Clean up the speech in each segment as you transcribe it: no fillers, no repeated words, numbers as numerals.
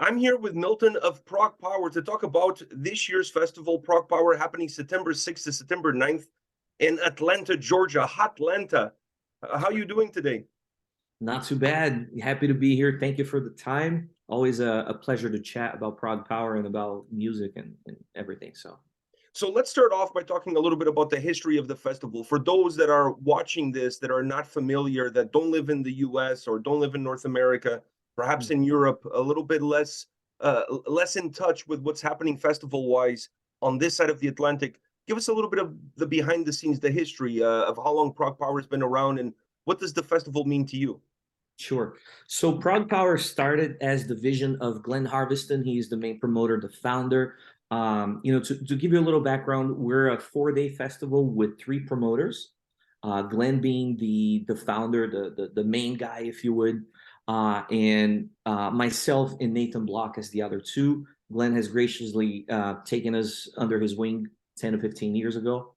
I'm here with Milton of ProgPower to talk about this year's festival, ProgPower, happening September 6th to September 9th in Atlanta, Georgia. Hotlanta. How you doing today? Not too bad. Happy to be here. Thank you for the time. Always a pleasure to chat about Prog Power and about music and everything. So let's start off by talking a little bit about the history of the festival. For those that are watching this, that are not familiar, that don't live in the US or don't live in North America, perhaps in Europe, a little bit less in touch with what's happening festival-wise on this side of the Atlantic. Give us a little bit of the behind the scenes, the history of how long Prog Power has been around, and what does the festival mean to you? Sure. So Prog Power started as the vision of Glenn Harveston. He's the main promoter, the founder. To give you a little background, we're a 4-day festival with 3 promoters. Glenn being the founder, the main guy, if you would, and myself and Nathan Block as the other 2. Glenn has graciously taken us under his wing 10 to 15 years ago.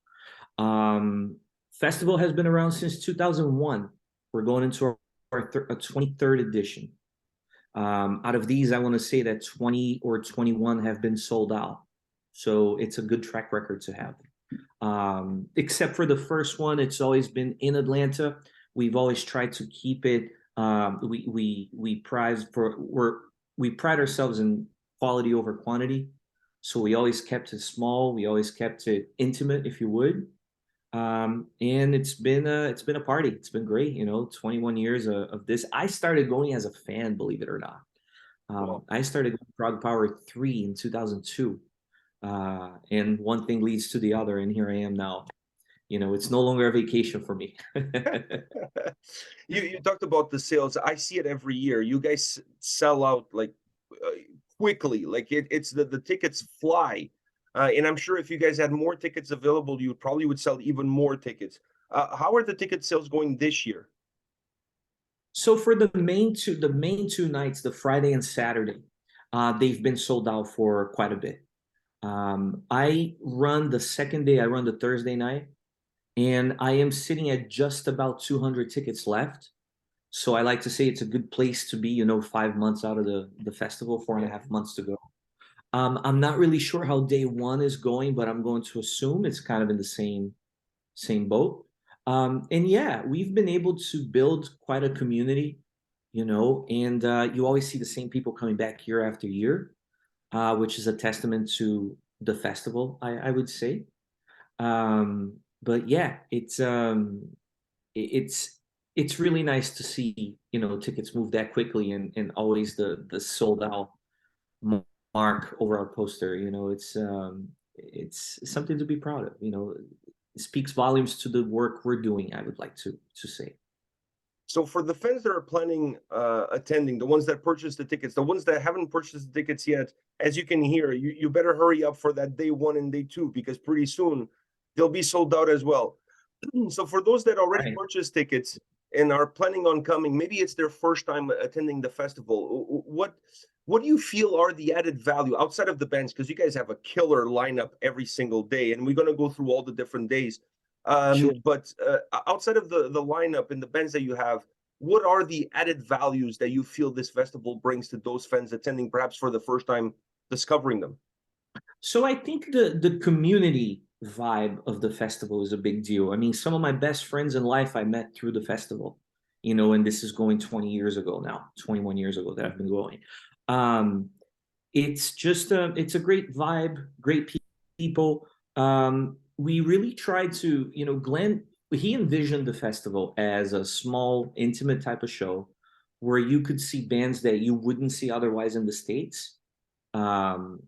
Festival has been around since 2001. We're going into our 23rd edition. Out of these, I want to say that 20 or 21 have been sold out. So it's a good track record to have. Except for the first one, it's always been in Atlanta. We've always tried to keep it. We pride ourselves in quality over quantity. So we always kept it small. We always kept it intimate, if you would. And it's been a party. It's been great, 21 years of this. I started going as a fan, believe it or not. Wow. I started going to Prog Power 3 in 2002. And one thing leads to the other, and here I am now. It's no longer a vacation for me. You talked about the sales. I see it every year. You guys sell out like quickly. Like it's the tickets fly. And I'm sure if you guys had more tickets available, you probably would sell even more tickets. How are the ticket sales going this year? So for the main two nights, the Friday and Saturday, they've been sold out for quite a bit. I run the second day, I run the Thursday night, and I am sitting at just about 200 tickets left. So I like to say it's a good place to be, 5 months out of the festival, 4.5 months to go. I'm not really sure how day 1 is going, but I'm going to assume it's kind of in the same boat. And yeah, we've been able to build quite a community, and you always see the same people coming back year after year, which is a testament to the festival, I would say. But yeah, it's really nice to see, tickets move that quickly and always the sold out mark over our poster. It's something to be proud of. It speaks volumes to the work we're doing, I would like to say. So for the fans that are planning attending, the ones that purchased the tickets, the ones that haven't purchased the tickets yet, as you can hear, you better hurry up for that day 1 and day 2, because pretty soon they'll be sold out as well. So for those that already Right. purchased tickets and are planning on coming, maybe it's their first time attending the festival. What do you feel are the added value outside of the bands? Because you guys have a killer lineup every single day, and we're going to go through all the different days. Sure. But outside of the lineup and the bands that you have, what are the added values that you feel this festival brings to those fans attending, perhaps for the first time discovering them? So I think the community vibe of the festival is a big deal. I mean, some of my best friends in life I met through the festival, and this is going 20 years ago now, 21 years ago that I've been going. Um, it's a great vibe, great people. We really tried to, Glenn, he envisioned the festival as a small, intimate type of show where you could see bands that you wouldn't see otherwise in the States. Um,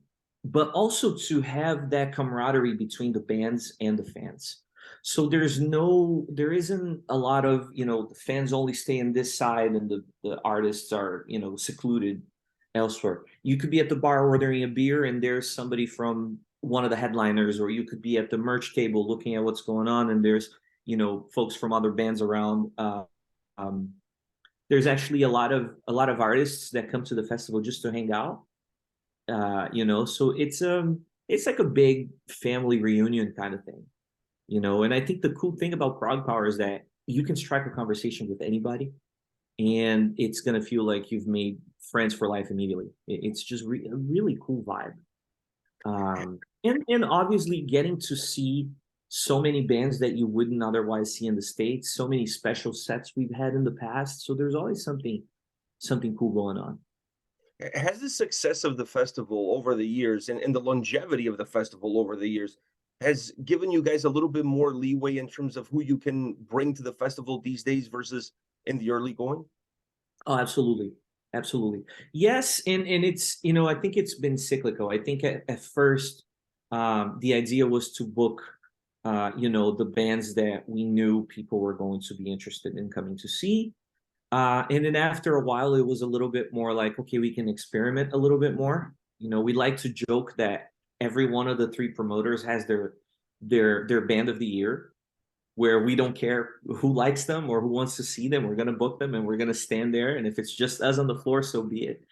but also to have that camaraderie between the bands and the fans. So there isn't a lot of, the fans only stay in this side and the artists are, secluded elsewhere. You could be at the bar ordering a beer and there's somebody from one of the headliners, or you could be at the merch table looking at what's going on and there's, folks from other bands around. Um, there's actually a lot of artists that come to the festival just to hang out. So it's like a big family reunion kind of thing. And I think the cool thing about Prog Power is that you can strike a conversation with anybody. and it's gonna feel like you've made friends for life immediately. It's just a really cool vibe. And obviously getting to see so many bands that you wouldn't otherwise see in the States, so many special sets we've had in the past. So there's always something cool going on. Has the success of the festival over the years and the longevity of the festival over the years has given you guys a little bit more leeway in terms of who you can bring to the festival these days versus in the early going? Oh, absolutely. Absolutely. Yes, and it's, I think it's been cyclical. I think at first, the idea was to book, the bands that we knew people were going to be interested in coming to see. And then after a while, it was a little bit more like, okay, we can experiment a little bit more. We like to joke that every one of the three promoters has their band of the year, where we don't care who likes them or who wants to see them. We're going to book them and we're going to stand there. And if it's just us on the floor, so be it,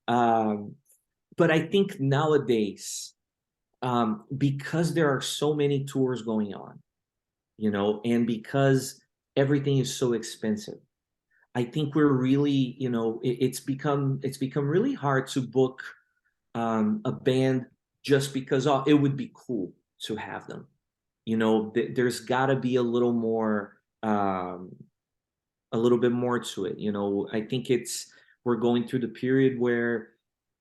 Um, but I think nowadays, because there are so many tours going on, and because everything is so expensive, I think we're really, it's become really hard to book a band just because it would be cool to have them. There's got to be a little bit more to it. I think we're going through the period where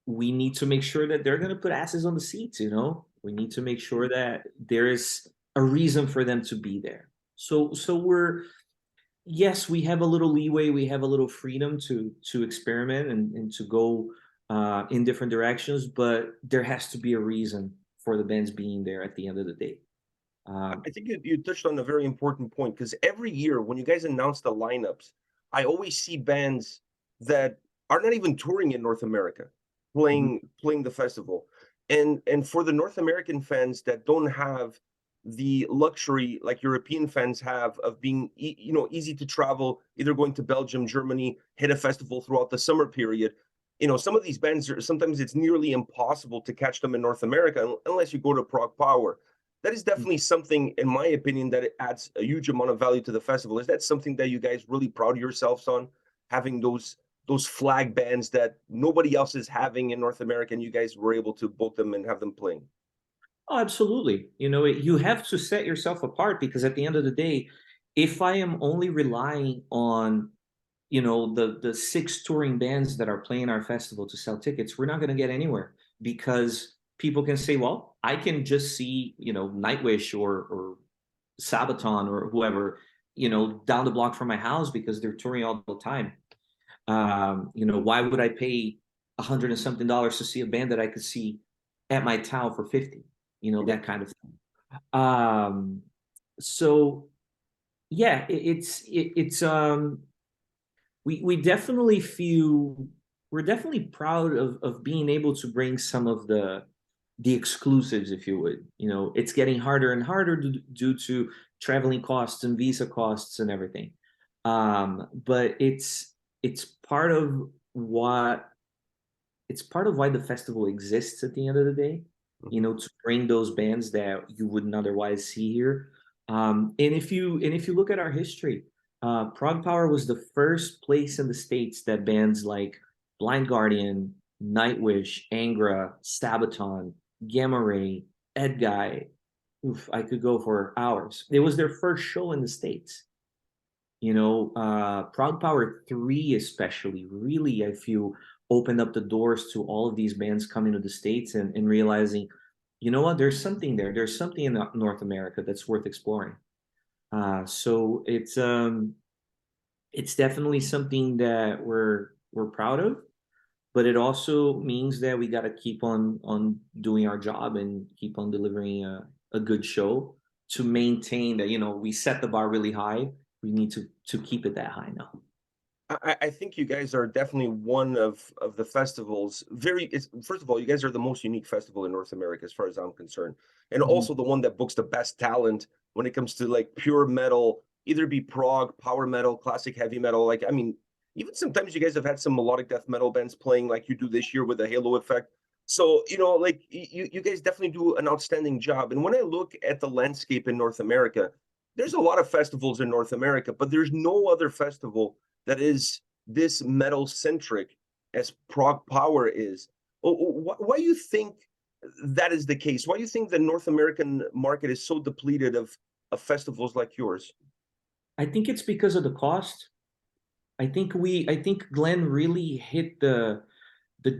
we need to make sure that they're going to put asses on the seats. We need to make sure that there is a reason for them to be there. So yes, we have a little leeway, we have a little freedom to experiment and to go in different directions, but there has to be a reason for the bands being there at the end of the day. I think you touched on a very important point because every year when you guys announce the lineups, I always see bands that are not even touring in North America playing the festival. And for the North American fans that don't have the luxury like European fans have of being easy to travel, either going to Belgium, Germany, hit a festival throughout the summer period. Some of these bands sometimes it's nearly impossible to catch them in North America unless you go to ProgPower. That is definitely something, in my opinion, that it adds a huge amount of value to the festival. Is that something that you guys really proud of yourselves on, having those flag bands that nobody else is having in North America, and you guys were able to book them and have them playing? Oh, absolutely. You have to set yourself apart, because at the end of the day, if I am only relying on, the six touring bands that are playing our festival to sell tickets, we're not going to get anywhere, because people can say, well, I can just see, Nightwish or Sabaton or whoever, down the block from my house because they're touring all the time. Why would I pay $100 and something to see a band that I could see at my town for 50? That kind of thing. So yeah, we definitely feel, we're definitely proud of being able to bring some of the exclusives, if you would. It's getting harder and harder due to traveling costs and visa costs and everything. But it's part of what it's part of why the festival exists at the end of the day, to bring those bands that you wouldn't otherwise see here. And if you look at our history, ProgPower was the first place in the States that bands like Blind Guardian, Nightwish, Angra, Sabaton, Gamma Ray, Edguy, I could go for hours. It was their first show in the States. ProgPower 3 especially really, I feel, opened up the doors to all of these bands coming to the States and realizing, you know what, there's something there. There's something in North America that's worth exploring. So it's definitely something that we're proud of, but it also means that we got to keep on doing our job and keep on delivering a good show to maintain that. We set the bar really high. We need to keep it that high now. I think you guys are definitely one of the festivals. First of all, you guys are the most unique festival in North America, as far as I'm concerned, and also the one that books the best talent when it comes to like pure metal, either be prog, power metal, classic heavy metal. Like, I mean, even sometimes you guys have had some melodic death metal bands playing, like you do this year with the Halo Effect. So, like you guys definitely do an outstanding job. And when I look at the landscape in North America, there's a lot of festivals in North America, but there's no other festival that is this metal centric as ProgPower is. Why do you think that is the case? Why do you think the North American market is so depleted of festivals like yours? I think it's because of the cost. I think Glenn really hit the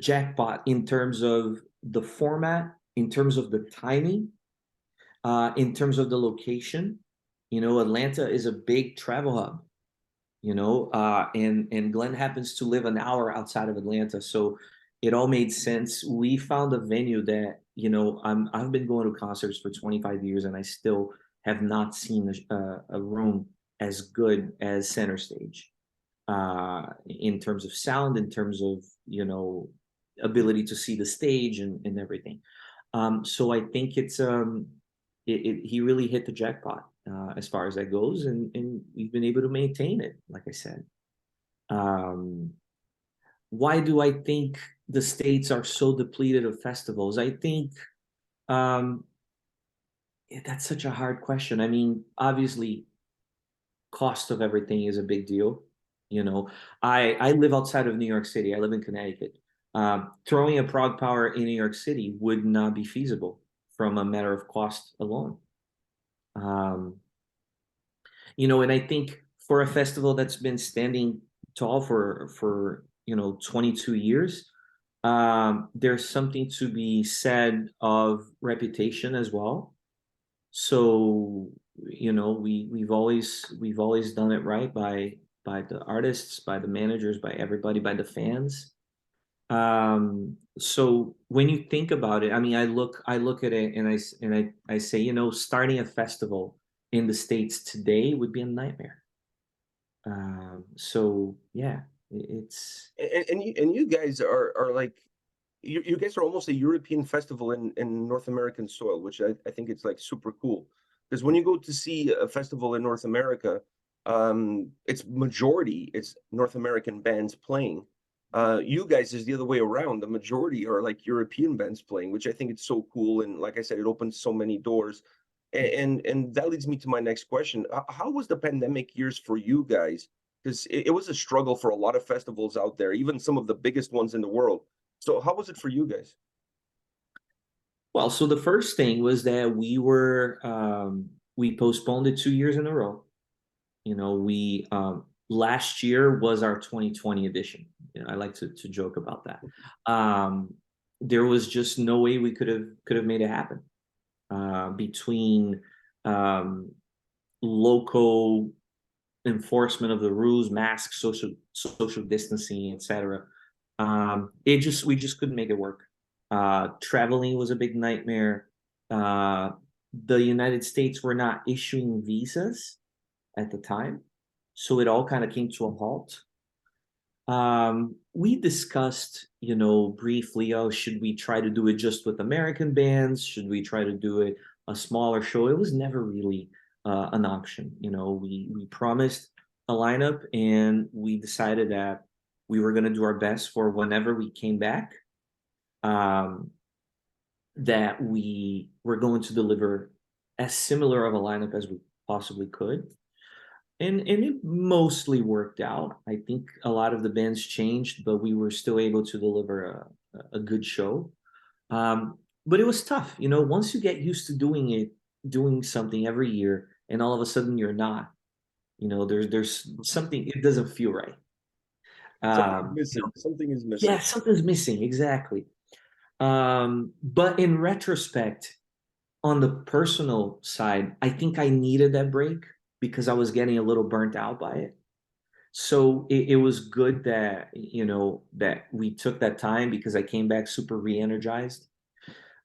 jackpot in terms of the format, in terms of the timing, in terms of the location. You know, Atlanta is a big travel hub, you know, and Glenn happens to live an hour outside of Atlanta, so it all made sense. We found a venue that, you know, I've been going to concerts for 25 years, and I still have not seen a room as good as Center Stage, in terms of sound, in terms of, you know, ability to see the stage and everything. So I think he really hit the jackpot, as far as that goes, and we've been able to maintain it, like I said. Um, why do I think the States are so depleted of festivals? I think um, that's such a hard question. I mean, obviously, cost of everything is a big deal. You know, I live outside of New York City. I live in Connecticut. Throwing a ProgPower in New York City would not be feasible from a matter of cost alone. Um, you know, and I think for a festival that's been standing tall for you know 22 years, there's something to be said of reputation as well. So, you know, we've always done it right by the artists, by the managers, by everybody, by the fans. So when you think about it, I mean, I look at it and I say, you know, starting a festival in the States today would be a nightmare. So yeah, it's And you guys are like you guys are almost a European festival in North American soil, which I think it's like super cool. Because when you go to see a festival in North America, it's majority it's North American bands playing. You guys is the other way around. The majority are like European bands playing, which I think it's so cool. And like I said, it opens so many doors. And that leads me to my next question. How was the pandemic years for you guys? Because it was a struggle for a lot of festivals out there, even some of the biggest ones in the world. So how was it for you guys? well, so the first thing was that we postponed it 2 years in a row. You know, we last year was our 2020 edition. You know, I like to joke about that. Um, there was just no way we could have made it happen, between um, local enforcement of the rules, masks, social distancing, etc. We just couldn't make it work. Traveling was a big nightmare. Uh, the United States were not issuing visas at the time, so it all kind of came to a halt. We discussed, you know, briefly, oh, should we try to do it just with American bands? Should we try to do it a smaller show? It was never really an option. You know, we promised a lineup, and we decided that we were going to do our best for whenever we came back. Um, that we were going to deliver as similar of a lineup as we possibly could, and it mostly worked out. I think a lot of the bands changed, but we were still able to deliver a good show. But it was tough, you know, once you get used to doing something every year, and all of a sudden you're not, you know, there's something, it doesn't feel right. Something's You missing. know, Something is yeah, missing. something's missing, exactly. But in retrospect, on the personal side, I think I needed that break because I was getting a little burnt out by it. So it was good that, you know, that we took that time, because I came back super re-energized.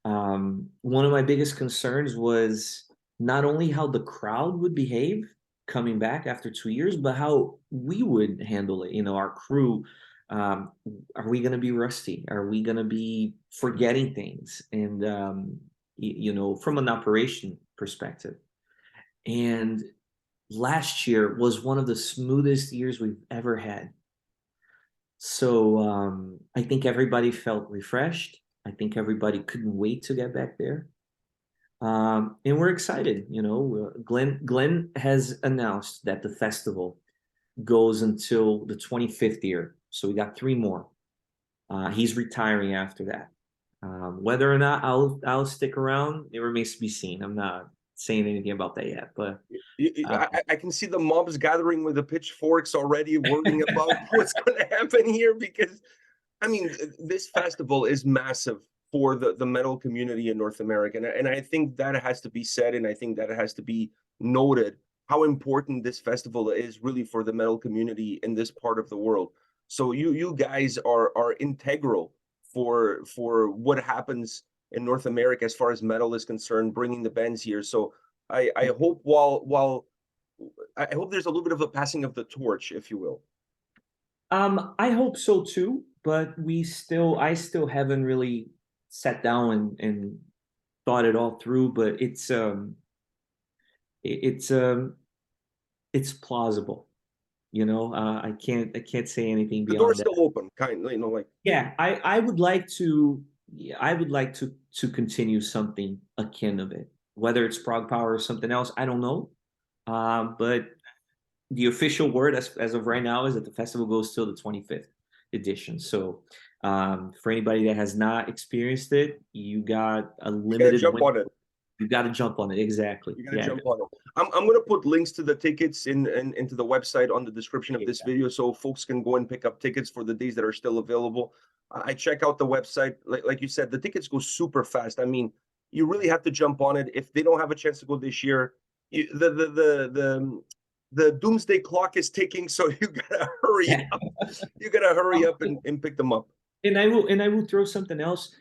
One of my biggest concerns was not only how the crowd would behave coming back after 2 years, but how we would handle it. You know, our crew, um, are we going to be rusty? Are we going to be forgetting things? And, you know, from an operation perspective. And last year was one of the smoothest years we've ever had. So I think everybody felt refreshed. I think everybody couldn't wait to get back there. And we're excited. Glenn has announced that the festival goes until the 25th year, so we got 3 more. He's retiring after that. Whether or not I'll stick around, it remains to be seen. I'm not saying anything about that yet, but I can see the mobs gathering with the pitchforks already, worrying about what's going to happen here, because I mean, this festival is massive for the metal community in North America, and I think that has to be said, and I think that has to be noted how important this festival is really for the metal community in this part of the world. So you guys are integral for what happens in North America as far as metal is concerned, bringing the bands here. So I hope while I hope there's a little bit of a passing of the torch, if you will. I hope so too, but I still haven't really sat down and thought it all through, but it's it's plausible. I can't say anything The door's beyond that. still open, kind of, like. Yeah, I would like to, yeah, I would like to continue something akin of it, whether it's ProgPower or something else. I don't know, but the official word as of right now is that the festival goes till the 25th edition. So for anybody that has not experienced it, you got a You gotta limited jump window. on it. You got to jump on it. Exactly. You gotta Yeah. jump on it. I'm gonna put links to the tickets into the website on the description of this video, so folks can go and pick up tickets for the days that are still available. I check out the website. Like you said, the tickets go super fast. I mean, you really have to jump on it. If they don't have a chance to go this year, the doomsday clock is ticking, so you gotta hurry up. You gotta hurry up and pick them up. And I will throw something else.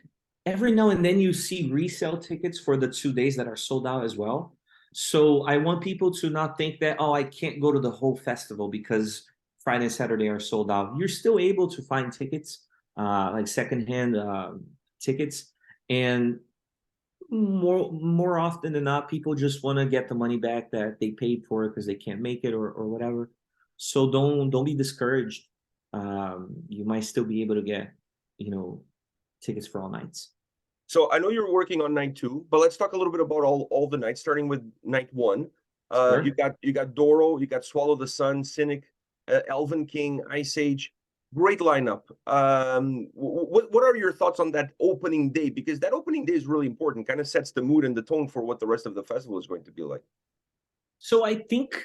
Every now and then you see resale tickets for the 2 days that are sold out as well. So I want people to not think that, oh, I can't go to the whole festival because Friday and Saturday are sold out. You're still able to find tickets, like secondhand tickets, and more often than not, people just want to get the money back that they paid for it because they can't make it or whatever. So don't be discouraged. You might still be able to get, tickets for all nights. So I know you're working on night 2, but let's talk a little bit about all the nights, starting with night 1. Sure. You got Doro, you got Swallow the Sun, Cynic, Elven King, Ice Age. Great lineup. What are your thoughts on that opening day? Because that opening day is really important, kind of sets the mood and the tone for what the rest of the festival is going to be like. So I think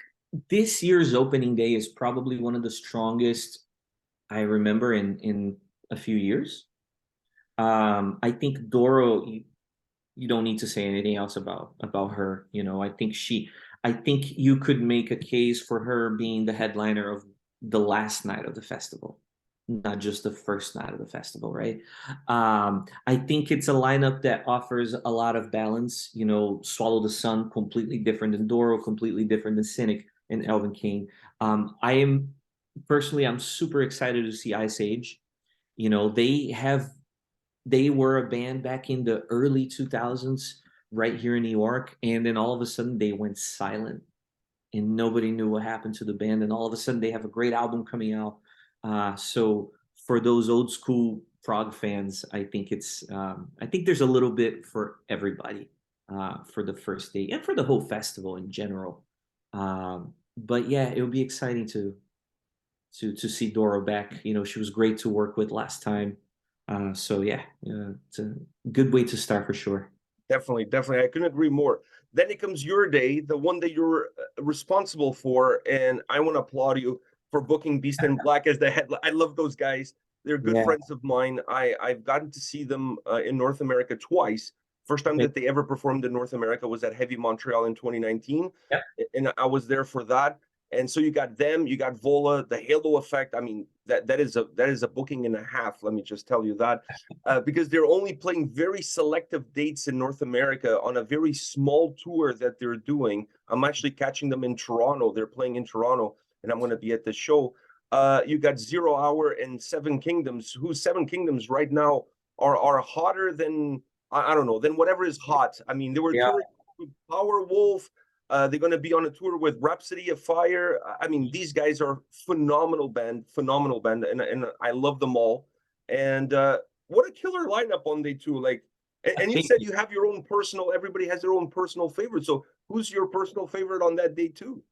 this year's opening day is probably one of the strongest I remember in a few years. I think Doro, you don't need to say anything else about her. I think you could make a case for her being the headliner of the last night of the festival, not just the first night of the festival, right? I think it's a lineup that offers a lot of balance. Swallow the Sun, completely different than Doro, completely different than Cynic and Elven King. I'm super excited to see Ice Age. They were a band back in the early 2000s right here in New York, and then all of a sudden they went silent and nobody knew what happened to the band, and all of a sudden they have a great album coming out. So for those old school prog fans, I think there's a little bit for everybody for the first day and for the whole festival in general. But yeah, it would be exciting to see Doro back. She was great to work with last time. So yeah, it's a good way to start for sure. Definitely. I couldn't agree more. Then it comes your day, the one that you're responsible for, and I want to applaud you for booking Beast in Black as the headline. I love those guys. They're good friends of mine. I've gotten to see them in North America twice. First time that they ever performed in North America was at Heavy Montreal in 2019, and I was there for that. And so you got them, you got Vola, the Halo Effect. I mean, that is a booking and a half. Let me just tell you that, because they're only playing very selective dates in North America on a very small tour that they're doing. I'm actually catching them in Toronto. They're playing in Toronto, and I'm going to be at the show. You got 0 Hour and Seven Kingdoms, whose Seven Kingdoms right now are hotter than I don't know, than whatever is hot. I mean, they were touring with Power Wolf. They're going to be on a tour with Rhapsody of Fire. I mean, these guys are phenomenal band, and I love them all. And what a killer lineup on day 2! Like, And you said you have your own personal, everybody has their own personal favorite. So who's your personal favorite on that day too?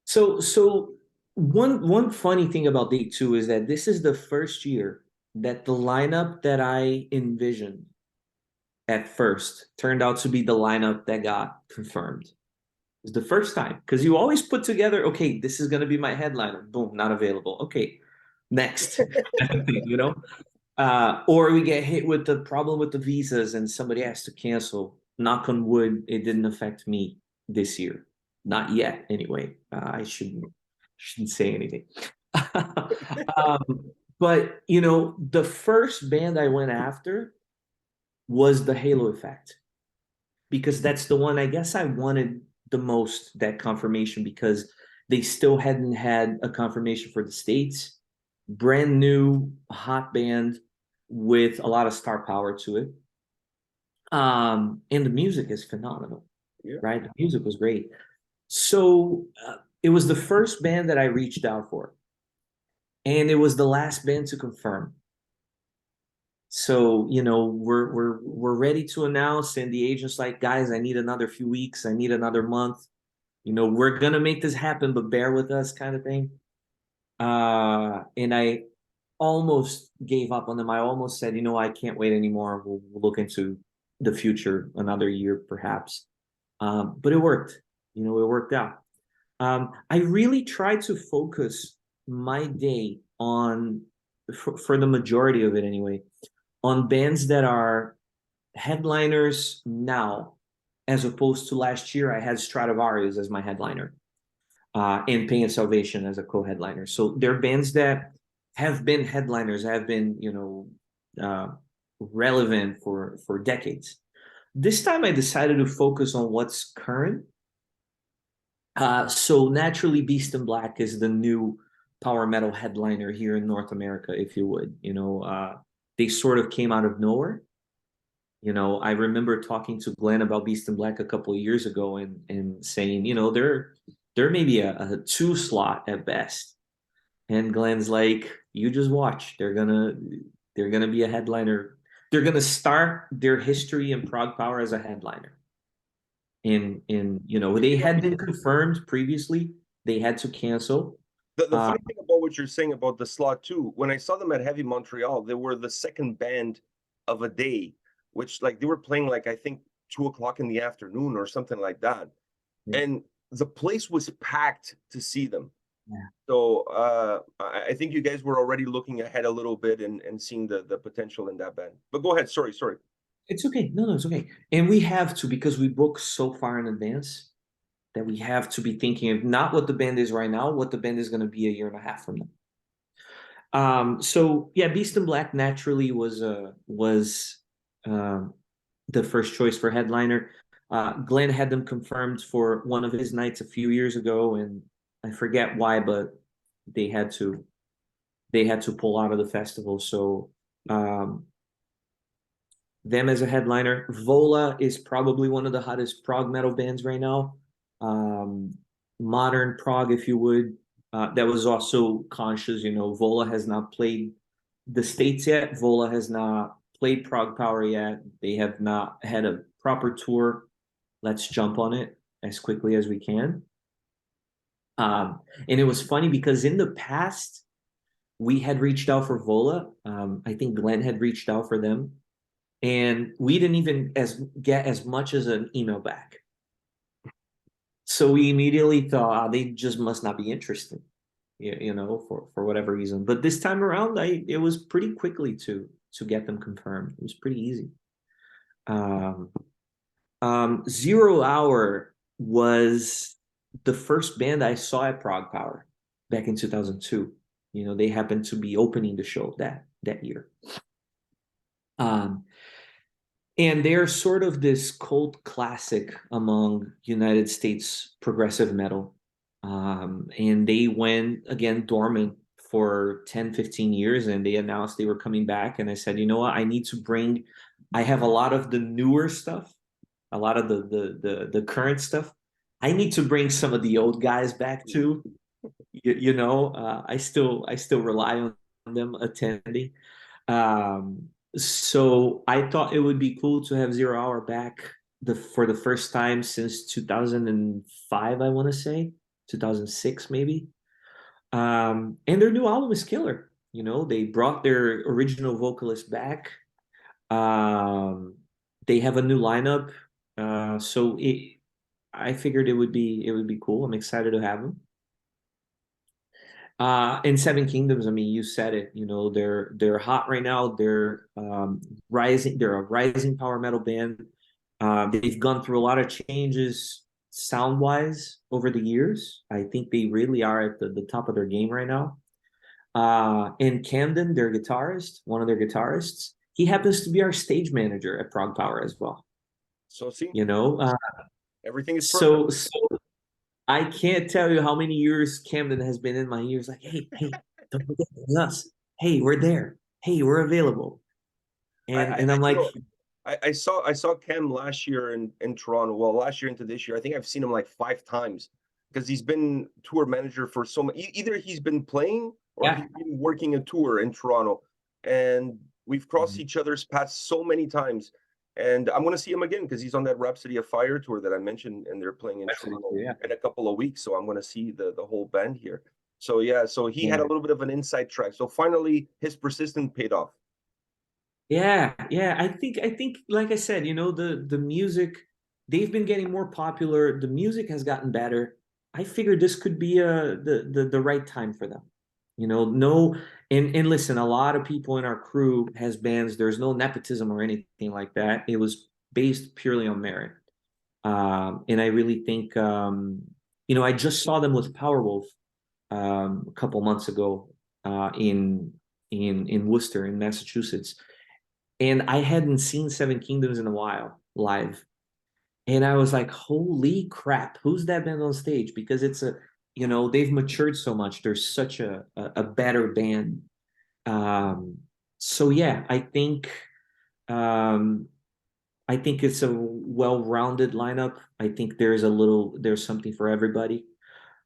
So one funny thing about day two is that this is the first year that the lineup that I envisioned at first turned out to be the lineup that got confirmed. It was the first time, because you always put together, okay, this is going to be my headliner. Boom, not available. Okay, next. You know, or we get hit with the problem with the visas and somebody has to cancel. Knock on wood, it didn't affect me this year, not yet. Anyway, I shouldn't say anything. But you know, the first band I went after was the Halo Effect, because that's the one I guess I wanted the most, that confirmation, because they still hadn't had a confirmation for the States. Brand new, hot band with a lot of star power to it. And the music is phenomenal, right? The music was great. So it was the first band that I reached out for, and it was the last band to confirm. So, you know, we're ready to announce, and the agent's like, guys, I need another few weeks, I need another month. You know, we're gonna make this happen, but bear with us, kind of thing. And I almost gave up on them. I almost said, you know, I can't wait anymore. We'll look into the future another year, perhaps. But it worked. You know, it worked out. I really tried to focus my day on, for the majority of it anyway, on bands that are headliners now, as opposed to last year. I had Stratovarius as my headliner, and Pain and Salvation as a co-headliner. So they're bands that have been headliners, have been, you know, relevant for decades. This time I decided to focus on what's current. So naturally, Beast in Black is the new power metal headliner here in North America, if you would. You know, they sort of came out of nowhere. You know, I remember talking to Glenn about Beast in Black a couple of years ago, and saying, you know, they're maybe a 2 slot at best. And Glenn's like, you just watch. They're gonna be a headliner. They're gonna start their history in ProgPower as a headliner. In you know, they had been confirmed previously. They had to cancel. The funny thing about what you're saying about the slot too, when I saw them at Heavy Montreal, they were the second band of a day, which like they were playing like I think 2 o'clock in the afternoon or something like that. Yeah. And the place was packed to see them. Yeah. So I think you guys were already looking ahead a little bit and seeing the potential in that band. But go ahead, sorry. It's okay. No, it's okay. And we have to, because we book so far in advance, that we have to be thinking of not what the band is right now, what the band is going to be a year and a half from now. So yeah, Beast in Black naturally was the first choice for headliner. Glenn had them confirmed for one of his nights a few years ago, and I forget why, but they had to pull out of the festival. So them as a headliner. Vola is probably one of the hottest prog metal bands right now. Modern prog, if you would. That was also conscious, you know, Vola has not played the States yet. Vola has not played ProgPower yet. They have not had a proper tour. Let's jump on it as quickly as we can. And it was funny because in the past, we had reached out for Vola. I think Glenn had reached out for them. And we didn't even get as much as an email back. So we immediately thought, they just must not be interested, you know, for whatever reason. But this time around, it was pretty quickly to get them confirmed. It was pretty easy. 0 Hour was the first band I saw at ProgPower back in 2002. You know, they happened to be opening the show that year. And they're sort of this cult classic among United States progressive metal. And they went, again, dormant for 10, 15 years, and they announced they were coming back. And I said, you know what, I have a lot of the newer stuff, a lot of the current stuff. I need to bring some of the old guys back too. I still rely on them attending. So I thought it would be cool to have Zero Hour back for the first time since 2005, I want to say 2006 maybe. And their new album is killer. You know, they brought their original vocalist back. Um, they have a new lineup. I figured it would be cool. I'm excited to have them. And Seven Kingdoms, I mean, you said it, you know, they're hot right now. They're rising, they're a rising power metal band. They've gone through a lot of changes sound-wise over the years. I think they really are at the top of their game right now. And Camden, their guitarist, one of their guitarists, he happens to be our stage manager at ProgPower as well. So see, You know, everything is perfect. so I can't tell you how many years Camden has been in my ears. Like, hey, hey, don't forget us. Hey, we're there. Hey, we're available. And I'm You like, know, I saw Cam last year in Toronto. Well, last year into this year, I think I've seen him like 5 times because he's been tour manager for so many. Either he's been playing or yeah, he's been working a tour in Toronto, and we've crossed each other's paths so many times. And I'm going to see him again because he's on that Rhapsody of Fire tour that I mentioned, and they're playing in Toronto yeah, in a couple of weeks. So I'm going to see the whole band here. So yeah, so he had a yeah. little bit of an inside track. So finally, his persistence paid off. Yeah, yeah. I think like I said, you know, the music, they've been getting more popular. The music has gotten better. I figured this could be the right time for them. You know, no, and listen, a lot of people in our crew has bands. There's no nepotism or anything like that. It was based purely on merit. And I really think you know, I just saw them with Powerwolf a couple months ago in Worcester in Massachusetts, and I hadn't seen Seven Kingdoms in a while live. And I was like, holy crap, who's that band on stage? Because it's a, you know, they've matured so much. They're such a better band. Um, so yeah, um, I think it's a well-rounded lineup. I think there's something for everybody.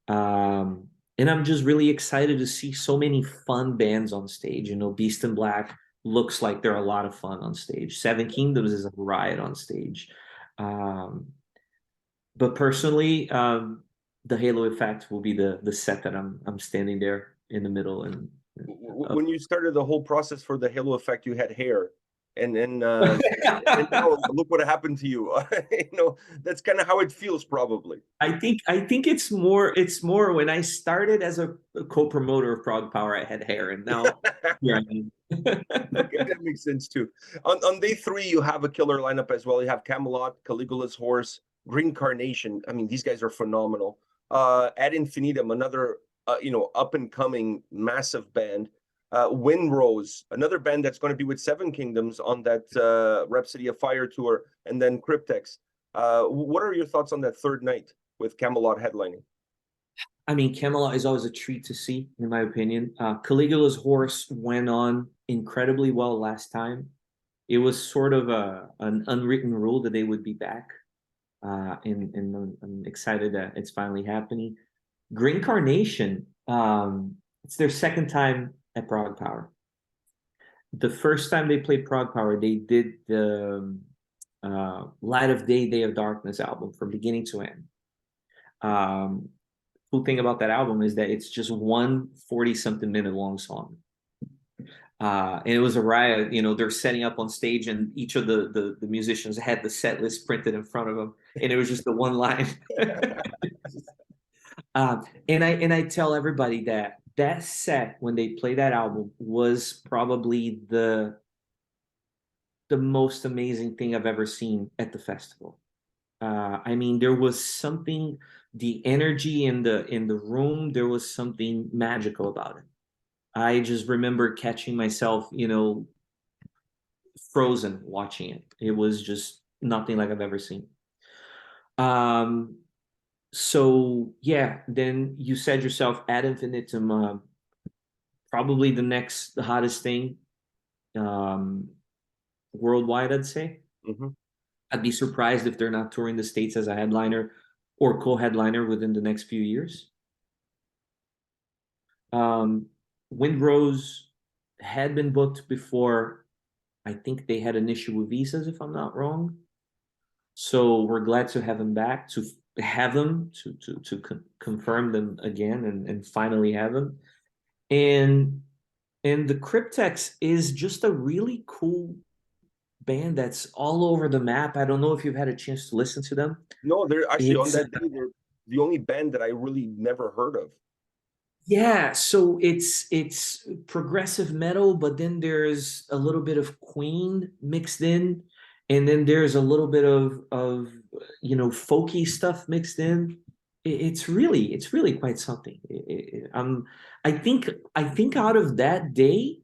Um, and I'm just really excited to see so many fun bands on stage. You know, Beast in Black looks like they're a lot of fun on stage. Seven Kingdoms is a riot on stage. Um, but personally, the Halo effect will be the set that I'm standing there in the middle and When you started the whole process for the halo effect, you had hair, and now look what happened to you. You know, that's kind of how it feels, probably. I think it's more when I started as a co-promoter of Prog Power, I had hair, and now yeah, I mean. Okay, that makes sense too. On day three, you have a killer lineup as well. You have Camelot, Caligula's Horse, Green Carnation. I mean, these guys are phenomenal. Ad Infinitum, another up and coming massive band. Windrose, another band that's going to be with Seven Kingdoms on that Rhapsody of Fire tour, and then Cryptex. What are your thoughts on that third night with Camelot headlining? I mean, Camelot is always a treat to see, in my opinion. Caligula's Horse went on incredibly well last time. It was sort of an unwritten rule that they would be back, and I'm excited that it's finally happening. Green Carnation, it's their second time at Prog Power. The first time they played Prog Power, they did the Light of Day, Day of Darkness album from beginning to end. Um, cool thing about that album is that it's just one 40-something minute long song. And it was a riot. You know, they're setting up on stage, and each of the musicians had the set list printed in front of them, and it was just the one line. And I tell everybody that that set when they play that album was probably the most amazing thing I've ever seen at the festival. I mean, there was something, the energy in the room, there was something magical about it. I just remember catching myself, you know, frozen watching it. It was just nothing like I've ever seen. Um, so yeah, then you said yourself ad infinitum, probably the hottest thing um, worldwide, I'd say. Mhm. I'd be surprised if they're not touring the States as a headliner or co-headliner within the next few years. Um, Windrose had been booked before I think they had an issue with visas, if I'm not wrong. So we're glad to have him back, to have them, to confirm them again, and finally have them. And the Cryptex is just a really cool band that's all over the map. I don't know if you've had a chance to listen to them. No, they're actually on It's that day. They're the only band that I really never heard of. Yeah, so it's progressive metal, but then there's a little bit of Queen mixed in, and then there's a little bit of folky stuff mixed in. It's really quite something. I think out of that day,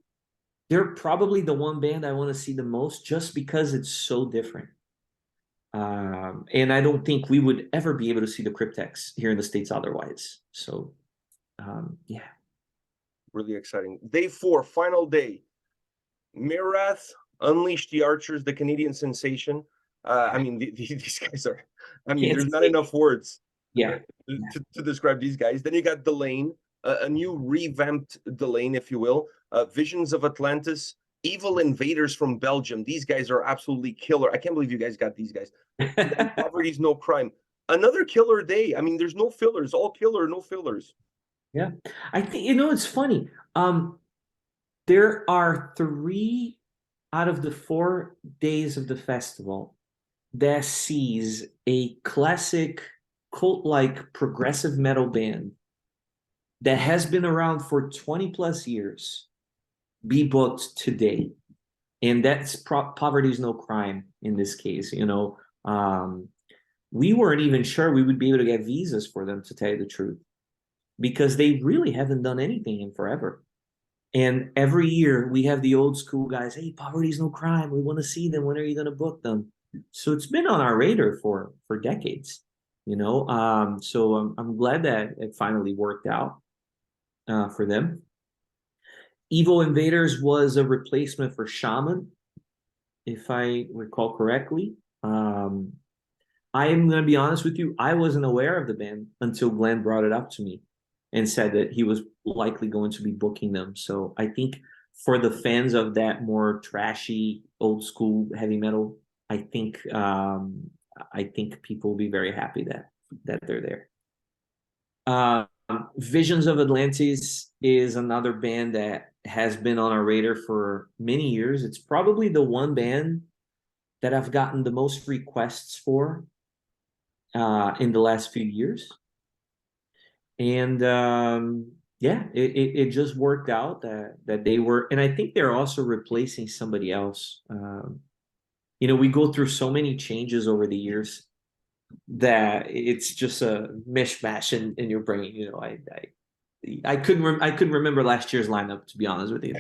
they're probably the one band I want to see the most, just because it's so different. And I don't think we would ever be able to see the Cryptex here in the States otherwise. So yeah. Really exciting. Day 4, final day. Mirath, Unleash the Archers, the Canadian sensation. I mean, these guys are, I mean, there's not enough words Yeah. to describe these guys. Then you got Delane, a new revamped Delane, if you will. Visions of Atlantis, Evil Invaders from Belgium. These guys are absolutely killer. I can't believe you guys got these guys. Poverty's No Crime. Another killer day. I mean, there's no fillers, all killer, no fillers. Yeah. I think, it's funny. There are 3 out of the 4 days of the festival that sees a classic cult-like progressive metal band that has been around for 20 plus years be booked today. And that's Poverty's No Crime in this case. We weren't even sure we would be able to get visas for them, to tell you the truth, because they really haven't done anything in forever. And every year we have the old school guys, hey, Poverty's No Crime, we want to see them. When are you going to book them? So it's been on our radar for decades, So I'm glad that it finally worked out for them. Evil Invaders was a replacement for Shaman, if I recall correctly. I am going to be honest with you, I wasn't aware of the band until Glenn brought it up to me and said that he was likely going to be booking them. So I think for the fans of that more trashy, old school heavy metal, I think people will be very happy that they're there. Visions of Atlantis is another band that has been on our radar for many years. It's probably the one band that I've gotten the most requests for in the last few years. And yeah, it just worked out that they were, and I think they're also replacing somebody else. We go through so many changes over the years that it's just a mishmash in your brain. I couldn't remember last year's lineup, to be honest with you.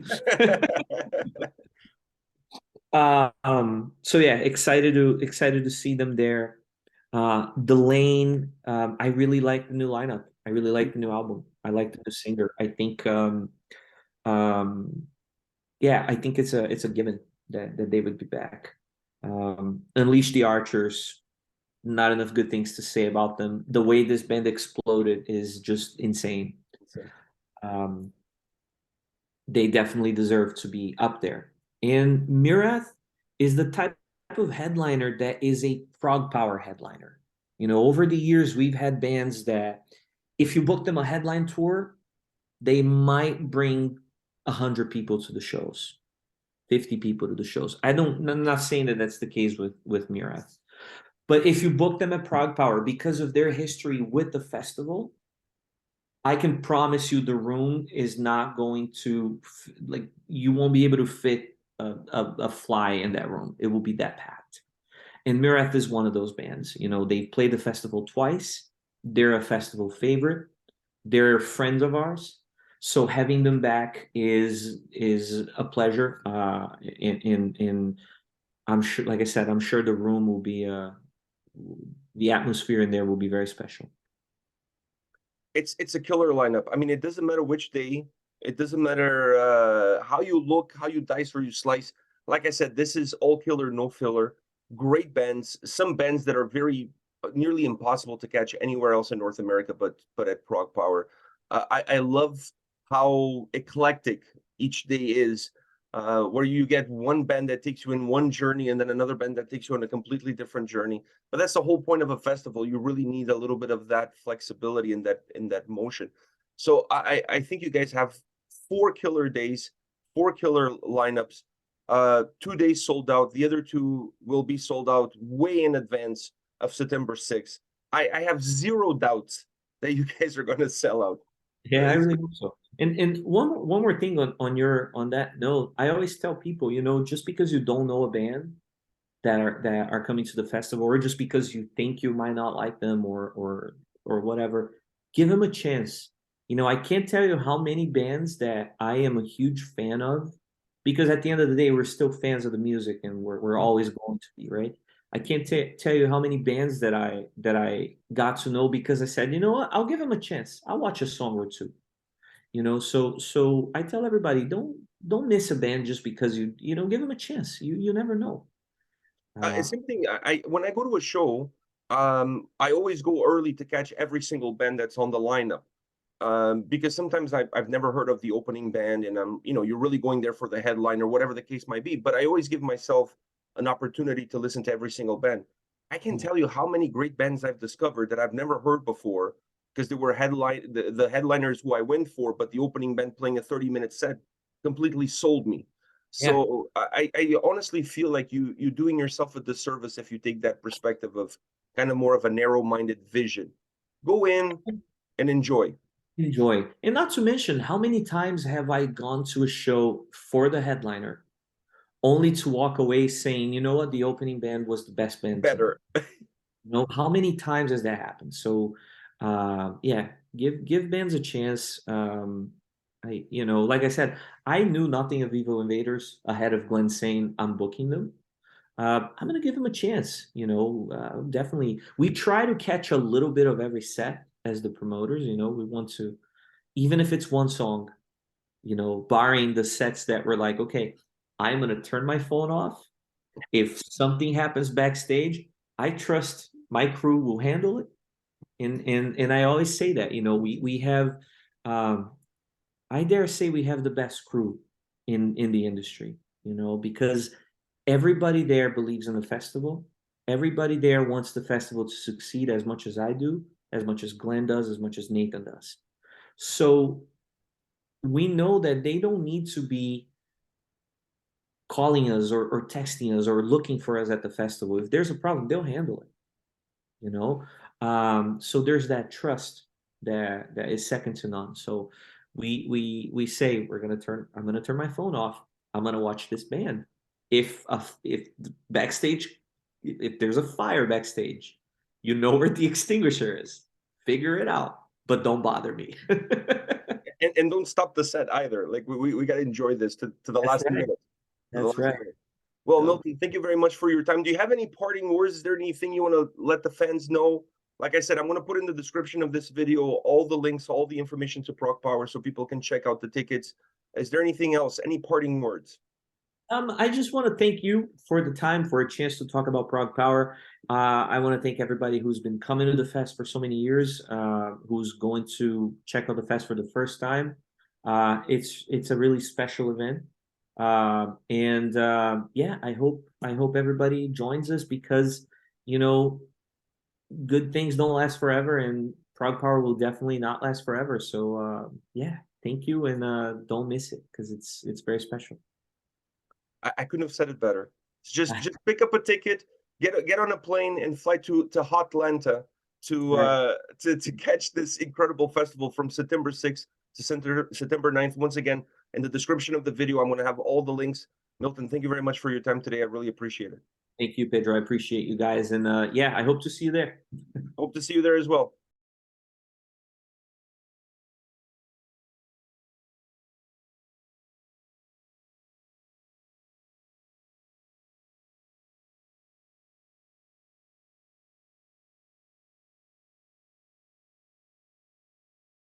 So yeah, excited to see them there. Delane, I really like the new lineup. I really like the new album. I like the new singer. I think yeah, I think it's a given that they would be back. Unleash the Archers, not enough good things to say about them. The way this band exploded is just insane. They definitely deserve to be up there. And Mirath is the type of headliner that is a ProgPower headliner. Over the years, we've had bands that if you book them a headline tour, they might bring 100 people to the shows, 50 people to the shows. I'm not saying that that's the case with Mirath. But if you book them at ProgPower, because of their history with the festival, I can promise you the room is not going to, you won't be able to fit a fly in that room. It will be that packed. And Mirath is one of those bands. They've played the festival twice. They're a festival favorite. They're friends of ours. So having them back is a pleasure. And I'm sure, like I said, I'm sure the room will be, the atmosphere in there will be very special. It's a killer lineup. I mean, it doesn't matter which day. It doesn't matter how you look, how you dice or you slice. Like I said, this is all killer, no filler. Great bands. Some bands that are very nearly impossible to catch anywhere else in North America, but at ProgPower. I love how eclectic each day is. where you get one band that takes you in one journey and then another band that takes you on a completely different journey. But that's the whole point of a festival. You really need a little bit of that flexibility in that motion. So I think you guys have 4 killer days, 4 killer lineups. 2 days sold out. The other 2 will be sold out way in advance of September 6th. I have zero doubts that you guys are going to sell out. Yeah, I really hope so. And one more thing on that note, I always tell people, you know, just because you don't know a band that are coming to the festival, or just because you think you might not like them or whatever, give them a chance. You know, I can't tell you how many bands that I am a huge fan of, because at the end of the day, we're still fans of the music, and we're always going to be, right? I can't tell you how many bands that I got to know because I said, you know what, I'll give them a chance. I'll watch a song or two. You know, so I tell everybody, don't miss a band just because you don't give them a chance. You never know. It's something I when I go to a show, I always go early to catch every single band that's on the lineup. Because sometimes I've never heard of the opening band, and you're really going there for the headline or whatever the case might be. But I always give myself an opportunity to listen to every single band. I can tell you how many great bands I've discovered that I've never heard before because they were the headliners who I went for, but the opening band playing a 30-minute set completely sold me. Yeah, So I honestly feel like you're doing yourself a disservice if you take that perspective of kind of more of a narrow-minded vision. Go in and enjoy. enjoy. And not to mention, how many times have I gone to a show for the headliner only to walk away saying, you know what, the opening band was the best band tonight. Better. You know, how many times has that happened? So, yeah, give bands a chance. Like I said, I knew nothing of Evo Invaders ahead of Glenn saying I'm booking them. I'm gonna give them a chance. You know, definitely. We try to catch a little bit of every set as the promoters. You know, we want to, even if it's one song. You know, barring the sets that were like, okay, I'm gonna turn my phone off. If something happens backstage, I trust my crew will handle it. And I always say that, you know, we have I dare say we have the best crew in the industry, you know, because everybody there believes in the festival. Everybody there wants the festival to succeed as much as I do, as much as Glenn does, as much as Nathan does. So we know that they don't need to be calling us or texting us or looking for us at the festival. If there's a problem, they'll handle it, you know. So there's that trust that is second to none. So we say I'm gonna turn my phone off. I'm gonna watch this band. If backstage, if there's a fire backstage, you know where the extinguisher is. Figure it out, but don't bother me. And don't stop the set either. Like we got to enjoy this to the That's last right. minute. To the That's last right. minute. Well, So, Milton, thank you very much for your time. Do you have any parting words? Is there anything you want to let the fans know? Like I said, I'm going to put in the description of this video all the links, all the information to ProgPower so people can check out the tickets. Is there anything else? Any parting words? I just want to thank you for the time, for a chance to talk about ProgPower. I want to thank everybody who's been coming to the fest for so many years, who's going to check out the fest for the first time. It's a really special event, and yeah, I hope everybody joins us because you know good things don't last forever, and ProgPower will definitely not last forever. So yeah, thank you, and don't miss it because it's very special. I couldn't have said it better. Just pick up a ticket, get on a plane, and fly to Hotlanta Right. to catch this incredible festival from September 6th to September 9th. Once again, in the description of the video, I'm going to have all the links. Milton, thank you very much for your time today. I really appreciate it. Thank you, Pedro. I appreciate you guys. And yeah, I hope to see you there. Hope to see you there as well.